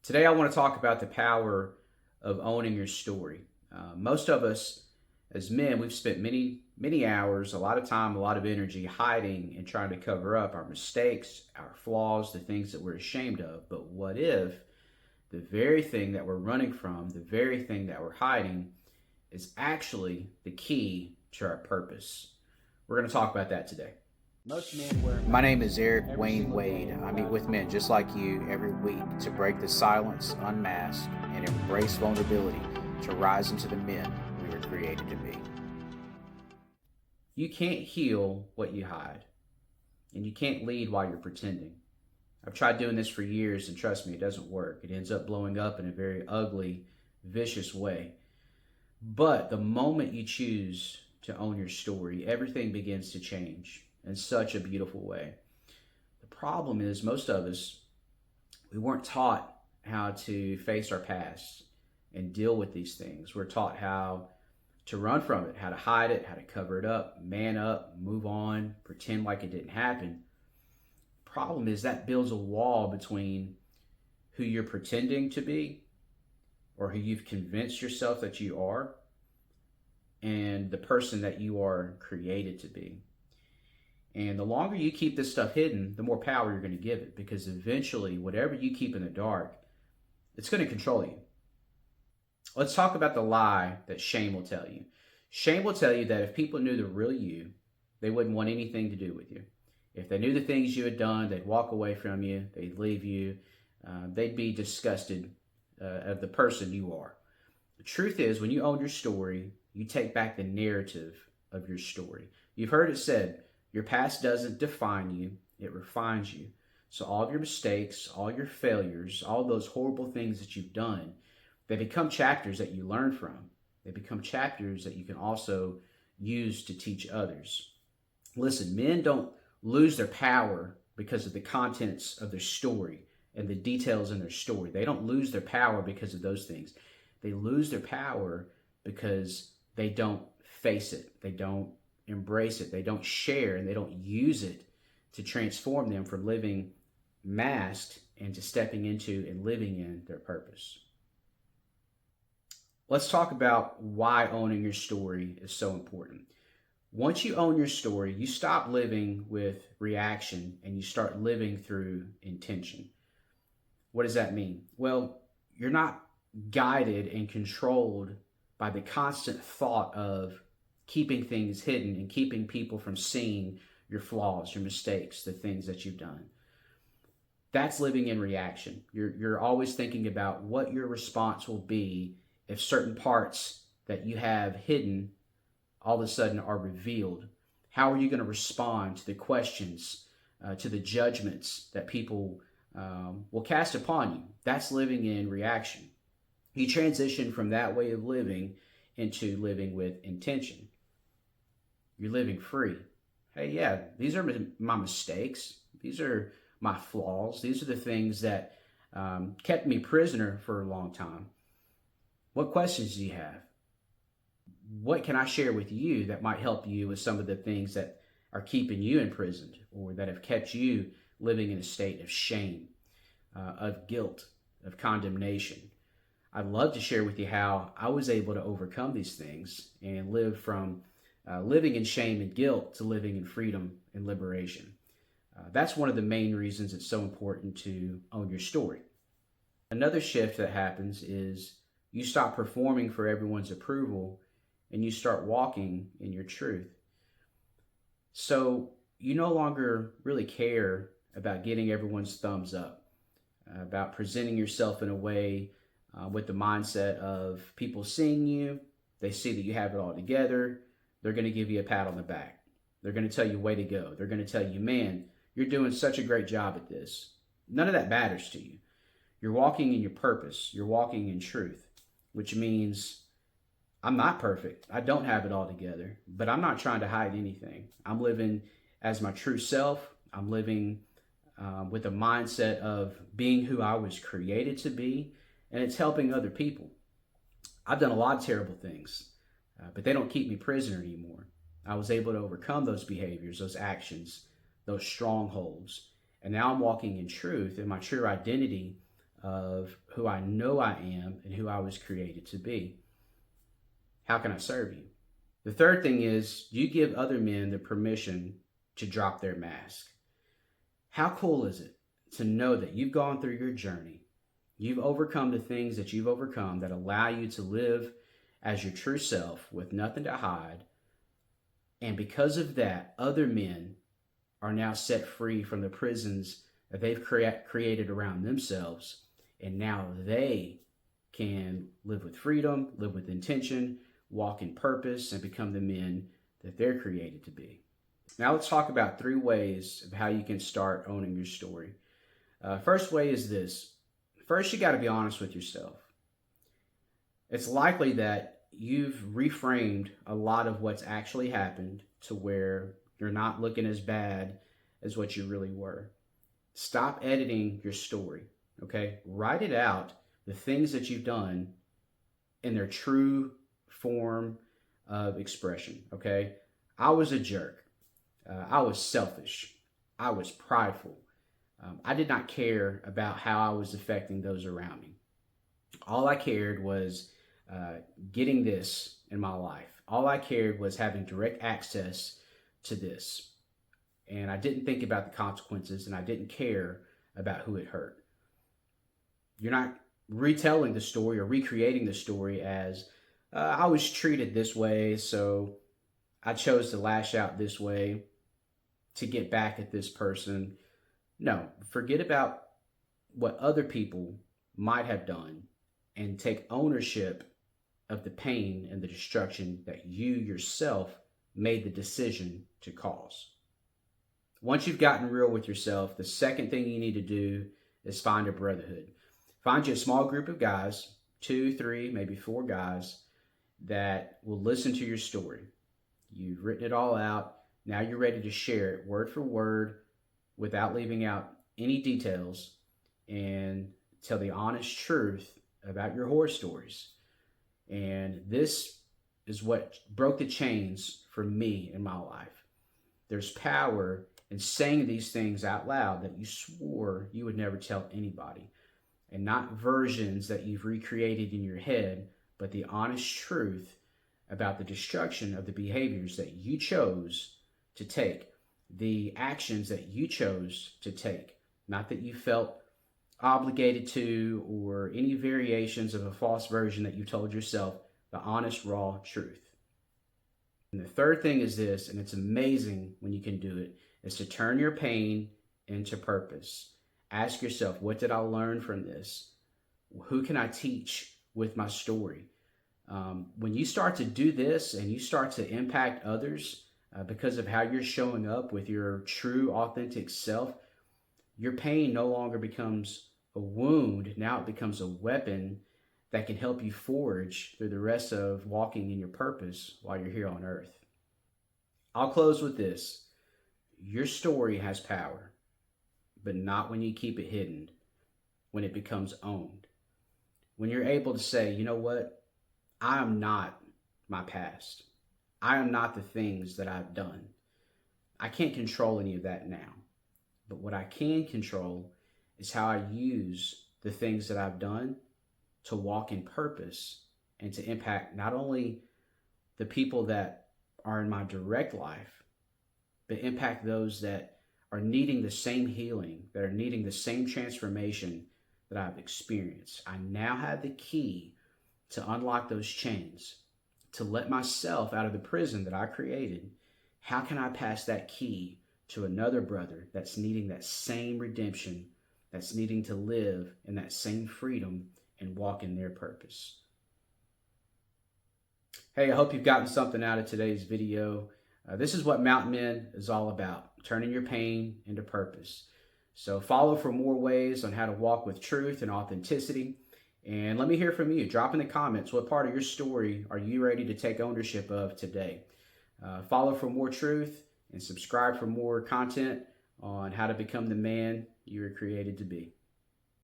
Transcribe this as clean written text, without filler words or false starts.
Today, I want to talk about the power of owning your story. Most of us, as men, we've spent many hours, a lot of time, a lot of energy hiding and trying to cover up our mistakes, our flaws, the things that we're ashamed of. But what if the very thing that we're running from, the very thing that we're hiding, is actually the key to our purpose? We're going to talk about that today. My name is Eric Wayne Wade. I meet with men just like you every week to break the silence, unmask, and embrace vulnerability to rise into the men we were created to be. You can't heal what you hide, and you can't lead while you're pretending. I've tried doing this for years, and trust me, it doesn't work. It ends up blowing up in a very ugly, vicious way. But the moment you choose to own your story, everything begins to change in such a beautiful way. The problem is, most of us, we weren't taught how to face our past and deal with these things. We're taught how to run from it, how to hide it, how to cover it up, man up, move on, pretend like it didn't happen. Problem is that builds a wall between who you're pretending to be or who you've convinced yourself that you are and the person that you are created to be. And the longer you keep this stuff hidden, the more power you're going to give it, because eventually, whatever you keep in the dark, it's going to control you. Let's talk about the lie that shame will tell you. Shame will tell you that if people knew the real you, they wouldn't want anything to do with you. If they knew the things you had done, they'd walk away from you, they'd leave you, they'd be disgusted of the person you are. The truth is, when you own your story, you take back the narrative of your story. You've heard it said, your past doesn't define you, it refines you. So all of your mistakes, all your failures, all those horrible things that you've done, they become chapters that you learn from. They become chapters that you can also use to teach others. Listen, men don't lose their power because of the contents of their story and the details in their story. They don't lose their power because of those things. They lose their power because they don't face it. They don't embrace it. They don't share, and they don't use it to transform them from living masked into stepping into and living in their purpose. Let's talk about why owning your story is so important. Once you own your story, you stop living with reaction and you start living through intention. What does that mean? Well, you're not guided and controlled by the constant thought of keeping things hidden and keeping people from seeing your flaws, your mistakes, the things that you've done. That's living in reaction. You're always thinking about what your response will be if certain parts that you have hidden all of a sudden are revealed. How are you going to respond to the questions, to the judgments that people will cast upon you? That's living in reaction. You transition from that way of living into living with intention. You're living free. Hey, yeah, these are my mistakes. These are my flaws. These are the things that kept me prisoner for a long time. What questions do you have? What can I share with you that might help you with some of the things that are keeping you imprisoned or that have kept you living in a state of shame, of guilt, of condemnation? I'd love to share with you how I was able to overcome these things and live from living in shame and guilt to living in freedom and liberation. That's one of the main reasons it's so important to own your story. Another shift that happens is you stop performing for everyone's approval and you start walking in your truth. So you no longer really care about getting everyone's thumbs up, about presenting yourself in a way with the mindset of people seeing you, they see that you have it all together, they're going to give you a pat on the back. They're going to tell you, way to go. They're going to tell you, man, you're doing such a great job at this. None of that matters to you. You're walking in your purpose. You're walking in truth, which means I'm not perfect. I don't have it all together, but I'm not trying to hide anything. I'm living as my true self. I'm living with a mindset of being who I was created to be, and it's helping other people. I've done a lot of terrible things, but they don't keep me prisoner anymore. I was able to overcome those behaviors, those actions, those strongholds, and now I'm walking in truth, and my true identity of who I know I am and who I was created to be. How can I serve you? The third thing is you give other men the permission to drop their mask. How cool is it to know that you've gone through your journey? You've overcome the things that you've overcome that allow you to live as your true self with nothing to hide. And because of that, other men are now set free from the prisons that they've created around themselves. And now they can live with freedom, live with intention, walk in purpose, and become the men that they're created to be. Now let's talk about 3 ways of how you can start owning your story. First way is this. First, you got to be honest with yourself. It's likely that you've reframed a lot of what's actually happened to where you're not looking as bad as what you really were. Stop editing your story, okay? Write it out, the things that you've done in their true form of expression, okay? I was a jerk. I was selfish. I was prideful. I did not care about how I was affecting those around me. All I cared was getting this in my life. All I cared was having direct access to this. And I didn't think about the consequences, and I didn't care about who it hurt. You're not retelling the story or recreating the story as I was treated this way, so I chose to lash out this way to get back at this person. No, forget about what other people might have done and take ownership of the pain and the destruction that you yourself made the decision to cause. Once you've gotten real with yourself, the second thing you need to do is find a brotherhood. Find you a small group of guys, 2, 3, maybe 4 guys that will listen to your story. You've written it all out. Now you're ready to share it word for word without leaving out any details and tell the honest truth about your horror stories. And this is what broke the chains for me in my life. There's power in saying these things out loud that you swore you would never tell anybody, and not versions that you've recreated in your head, but the honest truth about the destruction of the behaviors that you chose to take, the actions that you chose to take, not that you felt obligated to or any variations of a false version that you told yourself, the honest, raw truth. And the third thing is this, and it's amazing when you can do it, is to turn your pain into purpose. Ask yourself, what did I learn from this? Who can I teach with my story? When you start to do this and you start to impact others because of how you're showing up with your true, authentic self, your pain no longer becomes a wound. Now it becomes a weapon that can help you forge through the rest of walking in your purpose while you're here on earth. I'll close with this. Your story has power, but not when you keep it hidden, when it becomes owned. When you're able to say, you know what? I am not my past. I am not the things that I've done. I can't control any of that now. But what I can control is how I use the things that I've done to walk in purpose and to impact not only the people that are in my direct life, but impact those that are needing the same healing, that are needing the same transformation that I've experienced. I now have the key to unlock those chains, to let myself out of the prison that I created. How can I pass that key to another brother that's needing that same redemption, that's needing to live in that same freedom and walk in their purpose? Hey, I hope you've gotten something out of today's video. This is what Mountain Men is all about, turning your pain into purpose. So follow for more ways on how to walk with truth and authenticity. And let me hear from you. Drop in the comments, what part of your story are you ready to take ownership of today? Follow for more truth and subscribe for more content on how to become the man you were created to be.